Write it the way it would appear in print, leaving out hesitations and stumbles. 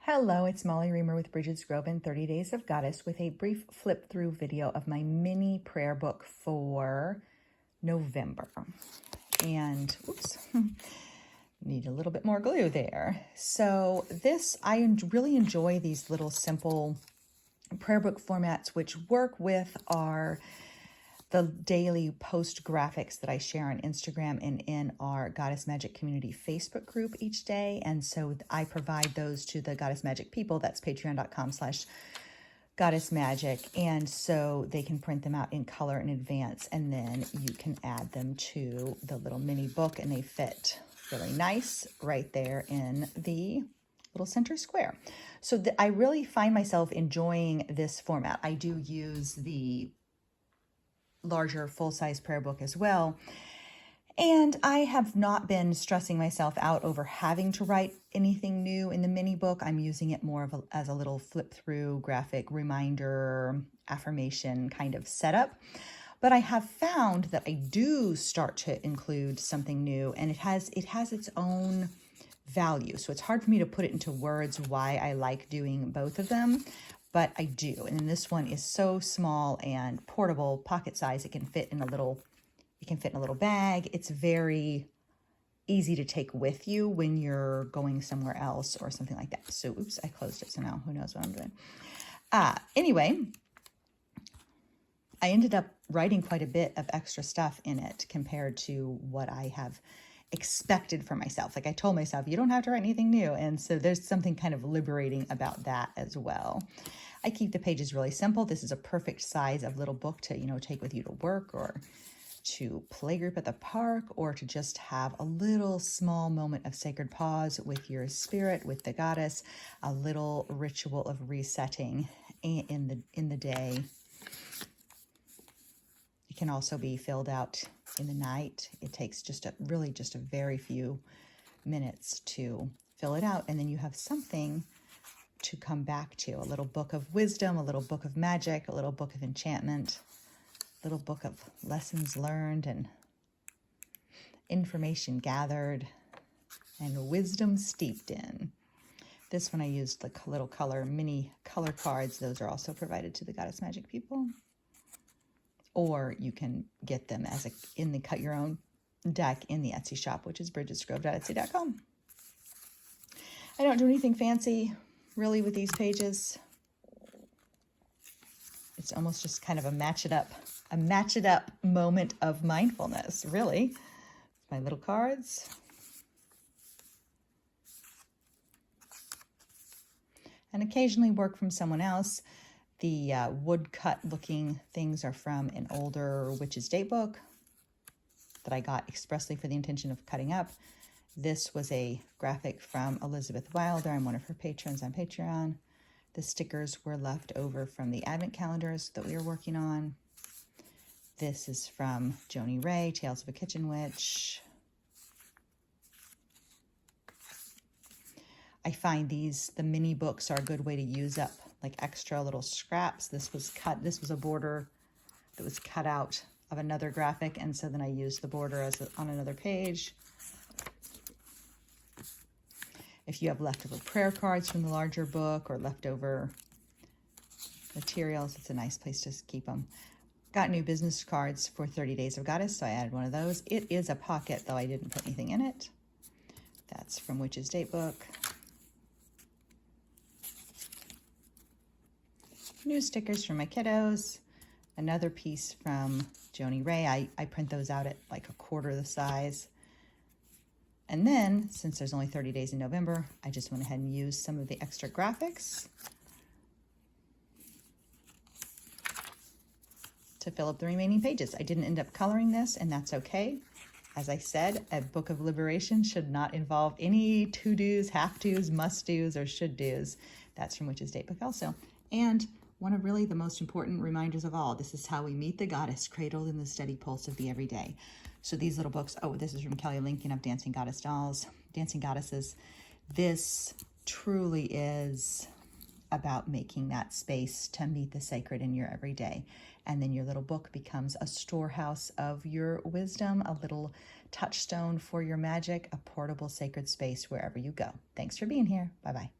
Hello, it's Molly Reamer with Bridget's Grove and 30 Days of Goddess with a brief flip through video of my mini prayer book for November. And, oops, need a little bit more glue there. So I really enjoy these little simple prayer book formats, which work with the daily post graphics that I share on Instagram and in our Goddess Magic Community Facebook group each day. And so I provide those to the Goddess Magic people. That's patreon.com/Goddess Magic. And so they can print them out in color in advance. And then you can add them to the little mini book and they fit really nice right there in the little center square. So I really find myself enjoying this format. I do use the larger full-size prayer book as well. And I have not been stressing myself out over having to write anything new in the mini book. I'm using it more as a little flip through graphic reminder, affirmation kind of setup. But I have found that I do start to include something new and it has its own value. So it's hard for me to put it into words why I like doing both of them. But I do. And this one is so small and portable, pocket size. It can fit in a little bag. It's very easy to take with you when you're going somewhere else or something like that. So, oops, I closed it. So now who knows what I'm doing. Anyway, I ended up writing quite a bit of extra stuff in it compared to what I have expected for myself. Like I told myself, you don't have to write anything new. And so there's something kind of liberating about that as well. I keep the pages really simple. This is a perfect size of little book to, take with you to work or to playgroup at the park or to just have a little small moment of sacred pause with your spirit, with the goddess, a little ritual of resetting in the day. It can also be filled out in the night. It takes just a very few minutes to fill it out. And then you have something to come back to, a little book of wisdom, a little book of magic, a little book of enchantment, a little book of lessons learned and information gathered and wisdom steeped in. This one I used the little mini color cards. Those are also provided to the Goddess Magic people. Or you can get them in the cut your own deck in the Etsy shop, which is bridgetsgrove.etsy.com. I don't do anything fancy really with these pages. It's almost just kind of a match it up moment of mindfulness, really. My little cards. And occasionally work from someone else. The woodcut looking things are from an older Witch's Date book that I got expressly for the intention of cutting up. This was a graphic from Elizabeth Wilder. I'm one of her patrons on Patreon. The stickers were left over from the advent calendars that we were working on. This is from Joni Ray, Tales of a Kitchen Witch. I find the mini books are a good way to use up like extra little scraps. This was a border that was cut out of another graphic. And so then I used the border on another page. If you have leftover prayer cards from the larger book or leftover materials, it's a nice place to keep them. Got new business cards for 30 Days of Goddess, so I added one of those. It is a pocket, though I didn't put anything in it. That's from Witch's Date book. New stickers for my kiddos. Another piece from Joni Ray. I print those out at like 1/4 the size. And then, since there's only 30 days in November, I just went ahead and used some of the extra graphics to fill up the remaining pages. I didn't end up coloring this, and that's okay. As I said, a book of liberation should not involve any to-dos, have-tos, must-dos, or should-dos. That's from Witch's Date book also. And one of really the most important reminders of all, this is how we meet the goddess, cradled in the steady pulse of the everyday. So these little books, this is from Kelly Lincoln of Dancing Goddess Dolls, Dancing Goddesses. This truly is about making that space to meet the sacred in your everyday. And then your little book becomes a storehouse of your wisdom, a little touchstone for your magic, a portable sacred space wherever you go. Thanks for being here. Bye-bye.